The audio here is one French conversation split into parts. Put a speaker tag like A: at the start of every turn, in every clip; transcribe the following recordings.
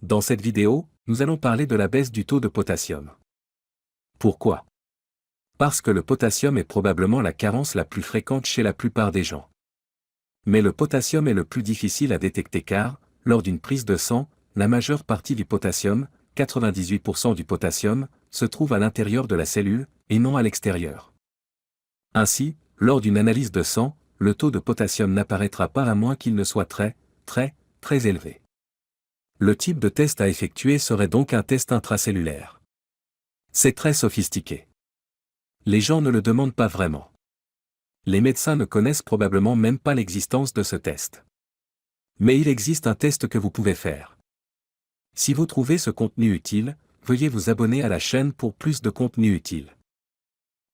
A: Dans cette vidéo, nous allons parler de la baisse du taux de potassium. Pourquoi? Parce que le potassium est probablement la carence la plus fréquente chez la plupart des gens. Mais le potassium est le plus difficile à détecter car, lors d'une prise de sang, la majeure partie du potassium, 98% du potassium, se trouve à l'intérieur de la cellule, et non à l'extérieur. Ainsi, lors d'une analyse de sang, le taux de potassium n'apparaîtra pas à moins qu'il ne soit très élevé. Le type de test à effectuer serait donc un test intracellulaire. C'est très sophistiqué. Les gens ne le demandent pas vraiment. Les médecins ne connaissent probablement même pas l'existence de ce test. Mais il existe un test que vous pouvez faire. Si vous trouvez ce contenu utile, veuillez vous abonner à la chaîne pour plus de contenu utile.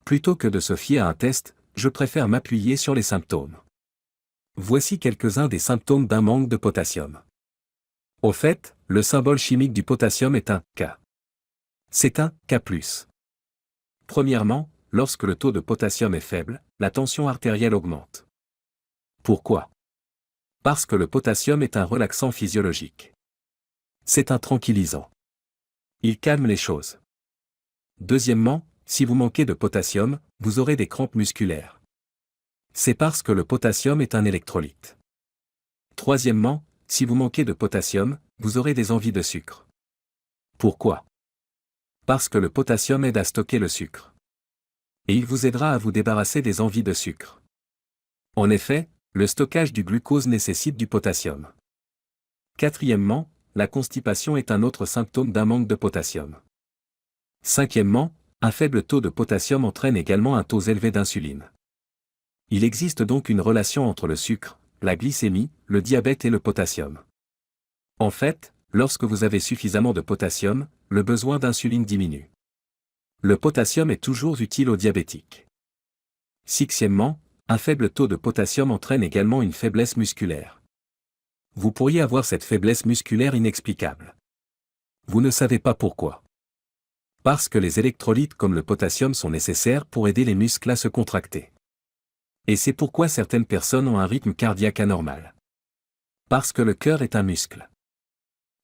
A: Plutôt que de se fier à un test, je préfère m'appuyer sur les symptômes. Voici quelques-uns des symptômes d'un manque de potassium. Au fait, le symbole chimique du potassium est un K. C'est un K+. Premièrement, lorsque le taux de potassium est faible, la tension artérielle augmente. Pourquoi? Parce que le potassium est un relaxant physiologique. C'est un tranquillisant. Il calme les choses. Deuxièmement, si vous manquez de potassium, vous aurez des crampes musculaires. C'est parce que le potassium est un électrolyte. Troisièmement, si vous manquez de potassium, vous aurez des envies de sucre. Pourquoi? Parce que le potassium aide à stocker le sucre. Et il vous aidera à vous débarrasser des envies de sucre. En effet, le stockage du glucose nécessite du potassium. Quatrièmement, la constipation est un autre symptôme d'un manque de potassium. Cinquièmement, un faible taux de potassium entraîne également un taux élevé d'insuline. Il existe donc une relation entre le sucre, la glycémie, le diabète et le potassium. En fait, lorsque vous avez suffisamment de potassium, le besoin d'insuline diminue. Le potassium est toujours utile aux diabétiques. Sixièmement, un faible taux de potassium entraîne également une faiblesse musculaire. Vous pourriez avoir cette faiblesse musculaire inexplicable. Vous ne savez pas pourquoi. Parce que les électrolytes comme le potassium sont nécessaires pour aider les muscles à se contracter. Et c'est pourquoi certaines personnes ont un rythme cardiaque anormal. Parce que le cœur est un muscle.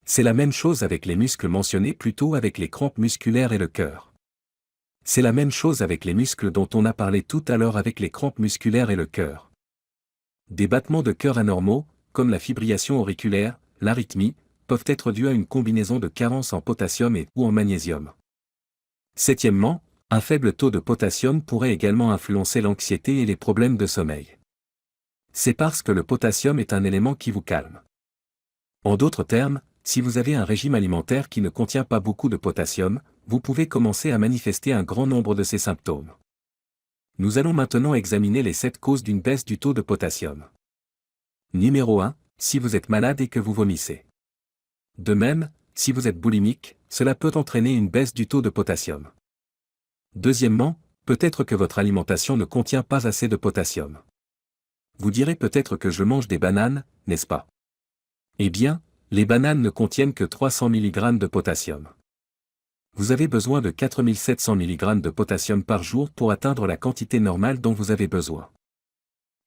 A: C'est la même chose avec les muscles mentionnés plus tôt avec les crampes musculaires et le cœur. C'est la même chose avec les muscles dont on a parlé tout à l'heure avec les crampes musculaires et le cœur. Des battements de cœur anormaux, comme la fibrillation auriculaire, l'arythmie, peuvent être dus à une combinaison de carence en potassium ou en magnésium. Septièmement, un faible taux de potassium pourrait également influencer l'anxiété et les problèmes de sommeil. C'est parce que le potassium est un élément qui vous calme. En d'autres termes, si vous avez un régime alimentaire qui ne contient pas beaucoup de potassium, vous pouvez commencer à manifester un grand nombre de ces symptômes. Nous allons maintenant examiner les 7 causes d'une baisse du taux de potassium. Numéro 1, si vous êtes malade et que vous vomissez. De même, si vous êtes boulimique, cela peut entraîner une baisse du taux de potassium. Deuxièmement, peut-être que votre alimentation ne contient pas assez de potassium. Vous direz peut-être que je mange des bananes, n'est-ce pas? Eh bien, les bananes ne contiennent que 300 mg de potassium. Vous avez besoin de 4700 mg de potassium par jour pour atteindre la quantité normale dont vous avez besoin.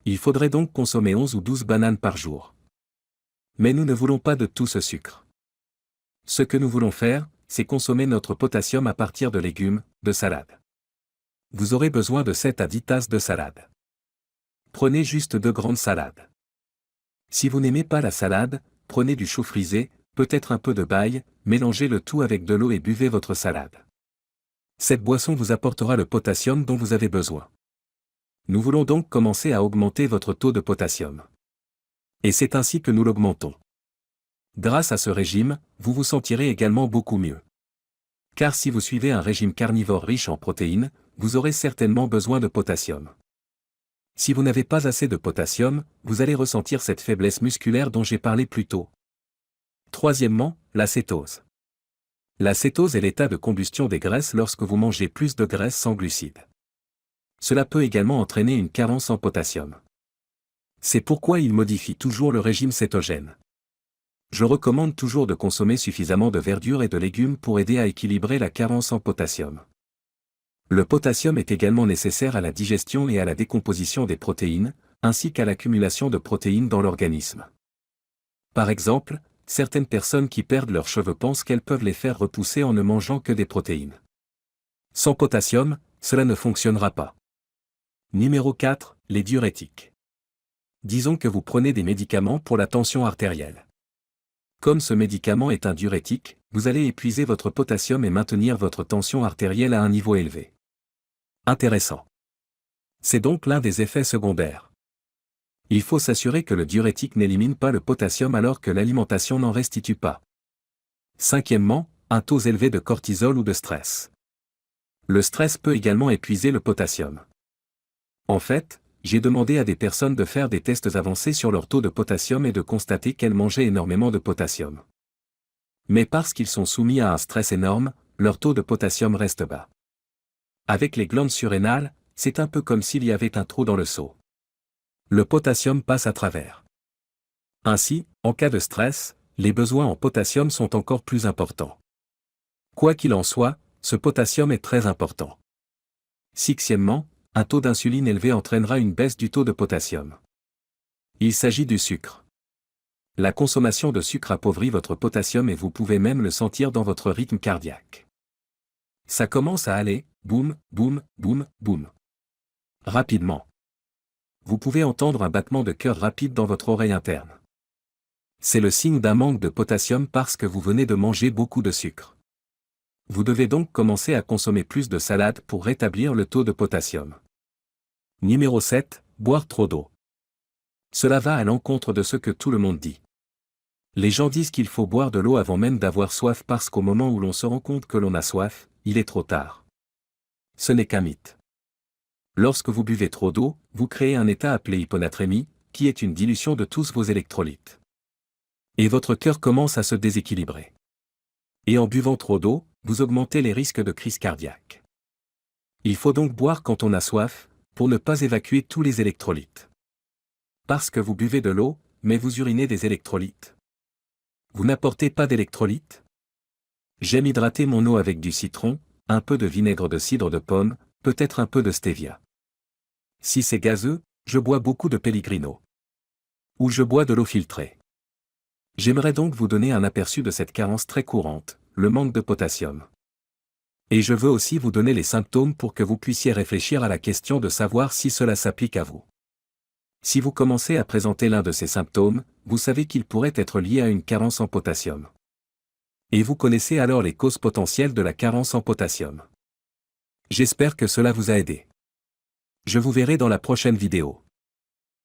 A: Il faudrait donc consommer 11 ou 12 bananes par jour. Mais nous ne voulons pas de tout ce sucre. Ce que nous voulons faire, c'est consommer notre potassium à partir de légumes, de salade. Vous aurez besoin de 7 à 10 tasses de salade. Prenez juste 2 grandes salades. Si vous n'aimez pas la salade, prenez du chou frisé, peut-être un peu de baille, mélangez le tout avec de l'eau et buvez votre salade. Cette boisson vous apportera le potassium dont vous avez besoin. Nous voulons donc commencer à augmenter votre taux de potassium. Et c'est ainsi que nous l'augmentons. Grâce à ce régime, vous vous sentirez également beaucoup mieux. Car si vous suivez un régime carnivore riche en protéines, vous aurez certainement besoin de potassium. Si vous n'avez pas assez de potassium, vous allez ressentir cette faiblesse musculaire dont j'ai parlé plus tôt. Troisièmement, la cétose. La cétose est l'état de combustion des graisses lorsque vous mangez plus de graisse sans glucides. Cela peut également entraîner une carence en potassium. C'est pourquoi il modifie toujours le régime cétogène. Je recommande toujours de consommer suffisamment de verdure et de légumes pour aider à équilibrer la carence en potassium. Le potassium est également nécessaire à la digestion et à la décomposition des protéines, ainsi qu'à l'accumulation de protéines dans l'organisme. Par exemple, certaines personnes qui perdent leurs cheveux pensent qu'elles peuvent les faire repousser en ne mangeant que des protéines. Sans potassium, cela ne fonctionnera pas. Numéro 4, les diurétiques. Disons que vous prenez des médicaments pour la tension artérielle. Comme ce médicament est un diurétique, vous allez épuiser votre potassium et maintenir votre tension artérielle à un niveau élevé. Intéressant. C'est donc l'un des effets secondaires. Il faut s'assurer que le diurétique n'élimine pas le potassium alors que l'alimentation n'en restitue pas. Cinquièmement, un taux élevé de cortisol ou de stress. Le stress peut également épuiser le potassium. En fait, j'ai demandé à des personnes de faire des tests avancés sur leur taux de potassium et de constater qu'elles mangeaient énormément de potassium. Mais parce qu'ils sont soumis à un stress énorme, leur taux de potassium reste bas. Avec les glandes surrénales, c'est un peu comme s'il y avait un trou dans le seau. Le potassium passe à travers. Ainsi, en cas de stress, les besoins en potassium sont encore plus importants. Quoi qu'il en soit, ce potassium est très important. Sixièmement, un taux d'insuline élevé entraînera une baisse du taux de potassium. Il s'agit du sucre. La consommation de sucre appauvrit votre potassium et vous pouvez même le sentir dans votre rythme cardiaque. Ça commence à aller, boum, boum, boum, boum. Rapidement. Vous pouvez entendre un battement de cœur rapide dans votre oreille interne. C'est le signe d'un manque de potassium parce que vous venez de manger beaucoup de sucre. Vous devez donc commencer à consommer plus de salade pour rétablir le taux de potassium. Numéro 7, boire trop d'eau. Cela va à l'encontre de ce que tout le monde dit. Les gens disent qu'il faut boire de l'eau avant même d'avoir soif parce qu'au moment où l'on se rend compte que l'on a soif, il est trop tard. Ce n'est qu'un mythe. Lorsque vous buvez trop d'eau, vous créez un état appelé hyponatrémie, qui est une dilution de tous vos électrolytes. Et votre cœur commence à se déséquilibrer. Et en buvant trop d'eau, vous augmentez les risques de crise cardiaque. Il faut donc boire quand on a soif, pour ne pas évacuer tous les électrolytes. Parce que vous buvez de l'eau, mais vous urinez des électrolytes. Vous n'apportez pas d'électrolytes? J'aime hydrater mon eau avec du citron, un peu de vinaigre de cidre de pomme, peut-être un peu de stevia. Si c'est gazeux, je bois beaucoup de Pellegrino. Ou je bois de l'eau filtrée. J'aimerais donc vous donner un aperçu de cette carence très courante, le manque de potassium. Et je veux aussi vous donner les symptômes pour que vous puissiez réfléchir à la question de savoir si cela s'applique à vous. Si vous commencez à présenter l'un de ces symptômes, vous savez qu'il pourrait être lié à une carence en potassium. Et vous connaissez alors les causes potentielles de la carence en potassium. J'espère que cela vous a aidé. Je vous verrai dans la prochaine vidéo.